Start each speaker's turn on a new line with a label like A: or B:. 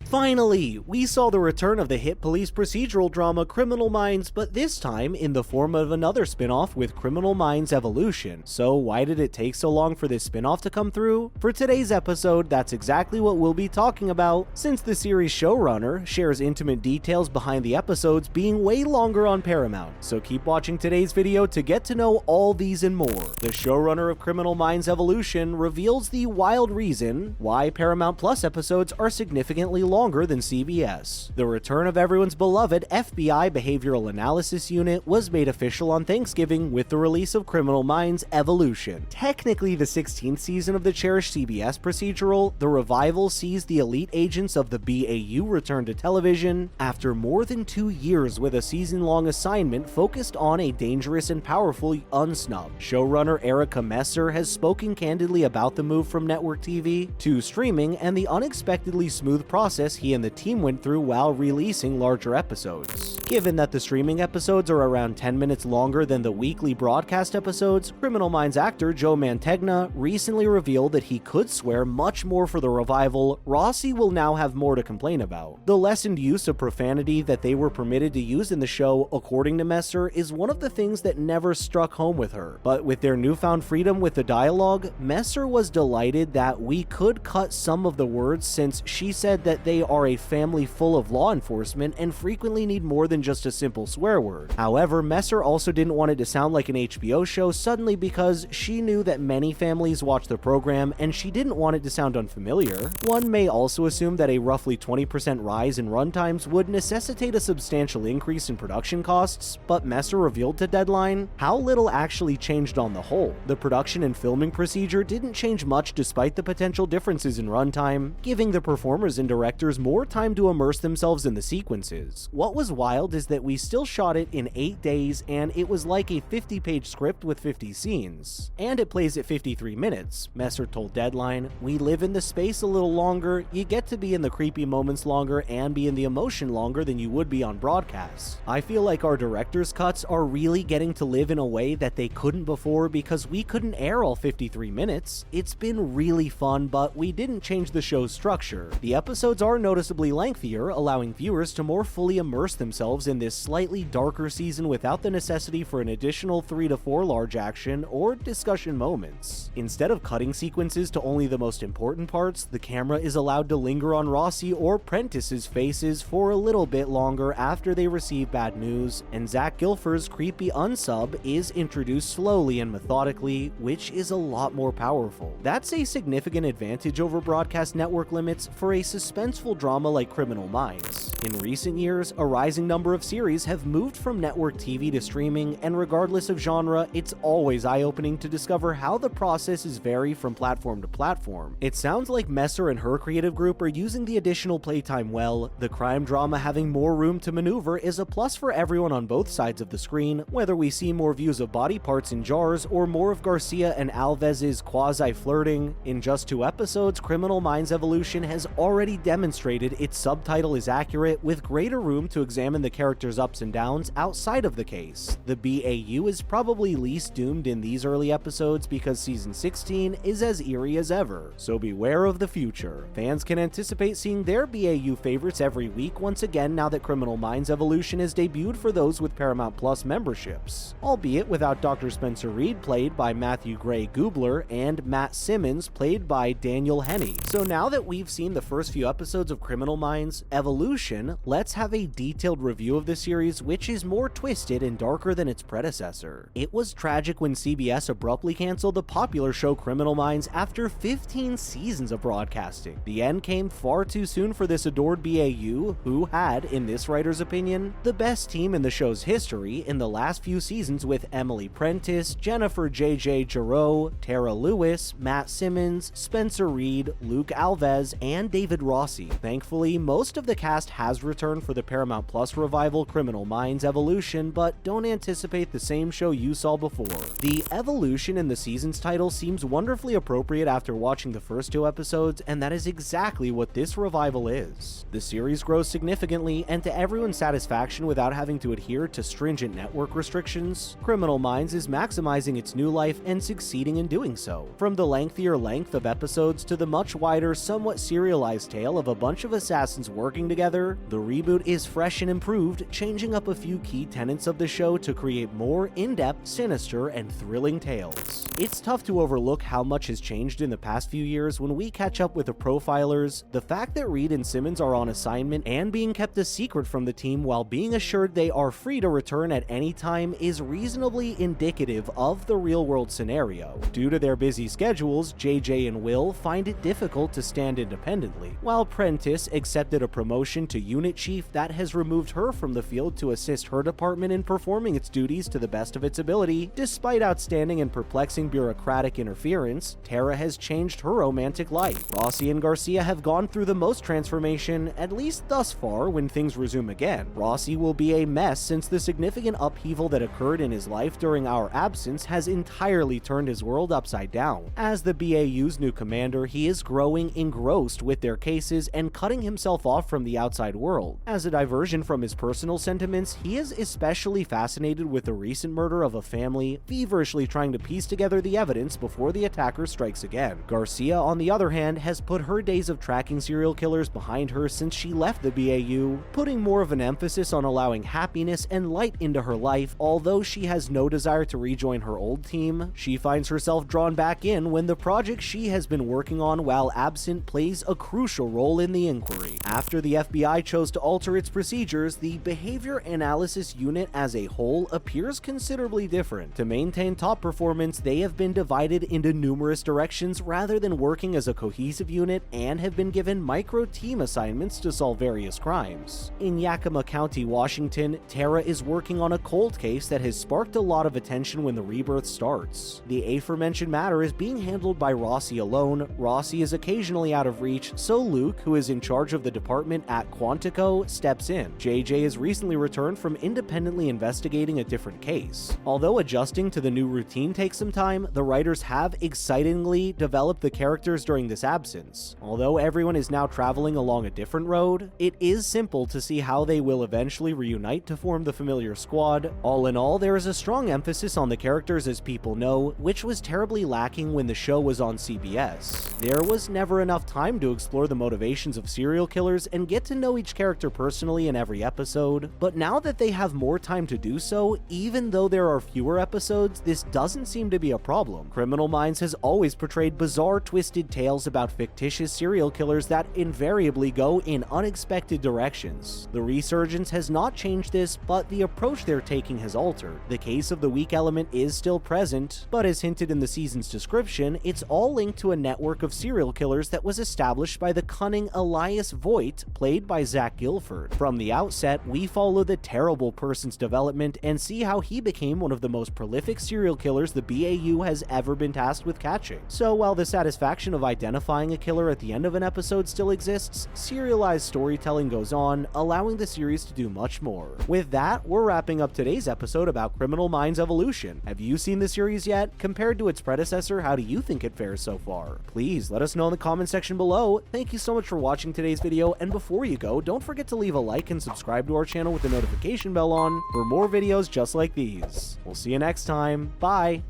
A: Finally, we saw the return of the hit police procedural drama Criminal Minds, but this time in the form of another spin-off with Criminal Minds Evolution. So why did it take so long for this spin-off to come through? For today's episode, that's exactly what we'll be talking about, since the series showrunner shares intimate details behind the episodes being way longer on Paramount. So keep watching today's video to get to know all these and more. The showrunner of Criminal Minds Evolution reveals the wild reason why Paramount Plus episodes are significantly longer than CBS. The return of everyone's beloved FBI Behavioral Analysis Unit was made official on Thanksgiving with the release of Criminal Minds Evolution. Technically the 16th season of the cherished CBS procedural, the revival sees the elite agents of the BAU return to television after more than 2 years with a season-long assignment focused on a dangerous and powerful UnSub. Showrunner Eric Messer has spoken candidly about the move from network TV to streaming and the unexpectedly smooth process he and the team went through while releasing larger episodes. Given that the streaming episodes are around 10 minutes longer than the weekly broadcast episodes, Criminal Minds actor Joe Mantegna recently revealed that he could swear much more for the revival. Rossi will now have more to complain about. The lessened use of profanity that they were permitted to use in the show, according to Messer, is one of the things that never struck home with her. But with their newfound freedom with the dialogue, Messer was delighted that we could cut some of the words, since she said that they are a family full of law enforcement and frequently need more than just a simple swear word. However, Messer also didn't want it to sound like an HBO show suddenly because she knew that many families watch the program and she didn't want it to sound unfamiliar. One may also assume that a roughly 20% rise in runtimes would necessitate a substantial increase in production costs, but Messer revealed to Deadline how little actually changed on the whole. The production and filming procedure didn't change much despite the potential differences in runtime, giving the performers and directors more time to immerse themselves in the sequences. What was wild is that we still shot it in 8 days and it was like a 50-page script with 50 scenes. And it plays at 53 minutes, Messer told Deadline. We live in the space a little longer, you get to be in the creepy moments longer and be in the emotion longer than you would be on broadcast. I feel like our director's cuts are really getting to live in a way that they couldn't before because we couldn't air all 53 minutes. It's been really fun, but we didn't change the show's structure. The episodes are noticeably lengthier, allowing viewers to more fully immerse themselves in this slightly darker season without the necessity for an additional 3 to 4 large action or discussion moments. Instead of cutting sequences to only the most important parts, the camera is allowed to linger on Rossi or Prentice's faces for a little bit longer after they receive bad news, and Zach Gilfer's creepy UnSub is introduced slowly and methodically, which is a lot more powerful. That's a significant advantage over broadcast network limits for a suspenseful drama like Criminal Minds. In recent years, a rising number of series have moved from network TV to streaming, and regardless of genre, it's always eye-opening to discover how the processes vary from platform to platform. It sounds like Messer and her creative group are using the additional playtime well. The crime drama having more room to maneuver is a plus for everyone on both sides of the screen, whether we see more views of body parts in jars or more of Garcia and Alves's quasi-flirting. In just 2 episodes, Criminal Minds Evolution has already demonstrated its subtitle is accurate, with greater room to examine the characters' ups and downs outside of the case. The BAU is probably least doomed in these early episodes because season 16 is as eerie as ever, so beware of the future. Fans can anticipate seeing their BAU favorites every week once again now that Criminal Minds Evolution has debuted for those with Paramount Plus memberships, albeit without Dr. Spencer Reed played by Matthew Gray Gubler and Matt Simmons played by Daniel Henney. So now that we've seen the first few episodes of Criminal Minds Evolution, let's have a detailed review of the series, which is more twisted and darker than its predecessor. It was tragic when CBS abruptly canceled the popular show Criminal Minds after 15 seasons of broadcasting. The end came far too soon for this adored BAU, who had, in this writer's opinion, the best team in the show's history in the last few seasons with Emily Prentice, Jennifer J.J. Giroux, Tara Lewis, Matt Simmons, Spencer Reed, Luke Alves, and David Rossi. Thankfully, most of the cast had has returned for the Paramount Plus revival Criminal Minds Evolution, but don't anticipate the same show you saw before. The evolution in the season's title seems wonderfully appropriate after watching the first 2 episodes, and that is exactly what this revival is. The series grows significantly and to everyone's satisfaction without having to adhere to stringent network restrictions. Criminal Minds is maximizing its new life and succeeding in doing so. From the lengthier length of episodes to the much wider, somewhat serialized tale of a bunch of assassins working together, the reboot is fresh and improved, changing up a few key tenets of the show to create more in-depth, sinister, and thrilling tales. It's tough to overlook how much has changed in the past few years when we catch up with the profilers. The fact that Reed and Simmons are on assignment and being kept a secret from the team while being assured they are free to return at any time is reasonably indicative of the real-world scenario. Due to their busy schedules, JJ and Will find it difficult to stand independently, while Prentice accepted a promotion to unit chief that has removed her from the field to assist her department in performing its duties to the best of its ability. Despite outstanding and perplexing bureaucratic interference, Tara has changed her romantic life. Rossi and Garcia have gone through the most transformation, at least thus far. When things resume again, Rossi will be a mess since the significant upheaval that occurred in his life during our absence has entirely turned his world upside down. As the BAU's new commander, he is growing engrossed with their cases and cutting himself off from the outside world. As a diversion from his personal sentiments, he is especially fascinated with the recent murder of a family, feverishly trying to piece together the evidence before the attacker strikes again. Garcia, on the other hand, has put her days of tracking serial killers behind her since she left the BAU, putting more of an emphasis on allowing happiness and light into her life. Although she has no desire to rejoin her old team, she finds herself drawn back in when the project she has been working on while absent plays a crucial role in the inquiry. After the FBI chose to alter its procedures, the behavior analysis unit as a whole appears considerably different. To maintain top performance, they have been divided into numerous directions rather than working as a cohesive unit, and have been given micro-team assignments to solve various crimes. In Yakima County, Washington, Tara is working on a cold case that has sparked a lot of attention when the rebirth starts. The aforementioned matter is being handled by Rossi alone. Rossi is occasionally out of reach, so Luke, who is in charge of the department at Quantico, steps in. JJ has recently returned from independently investigating a different case. Although adjusting to the new routine takes some time, the writers have excitingly developed the characters during this absence. Although everyone is now traveling along a different road, it is simple to see how they will eventually reunite to form the familiar squad. All in all, there is a strong emphasis on the characters as people know, which was terribly lacking when the show was on CBS. There was never enough time to explore the motivations of serial killers and get to know each character personally in every episode, but now that they have more time to do so, even though there are fewer episodes, this doesn't seem to be a problem. Criminal Minds has always portrayed bizarre, twisted tales about fictitious serial killers that invariably go in unexpected directions. The resurgence has not changed this, but the approach they're taking has altered. The case of the weak element is still present, but as hinted in the season's description, it's all linked to a network of serial killers that was established by the cunning Elias Voigt, played by Zach Gilford. From the outset, we follow the terrible person's development and see how he became one of the most prolific serial killers the BAU has ever been tasked with catching. So while the satisfaction of identifying a killer at the end of an episode still exists, serialized storytelling goes on, allowing the series to do much more. With that, we're wrapping up today's episode about Criminal Minds Evolution. Have you seen the series yet? Compared to its predecessor, how do you think it fares so far? Please let us know in the comment section below. Thank you so much for watching today's video, and before you go, don't forget to leave a like and subscribe to our channel with the notification bell on for more videos just like these. We'll see you next time. Bye!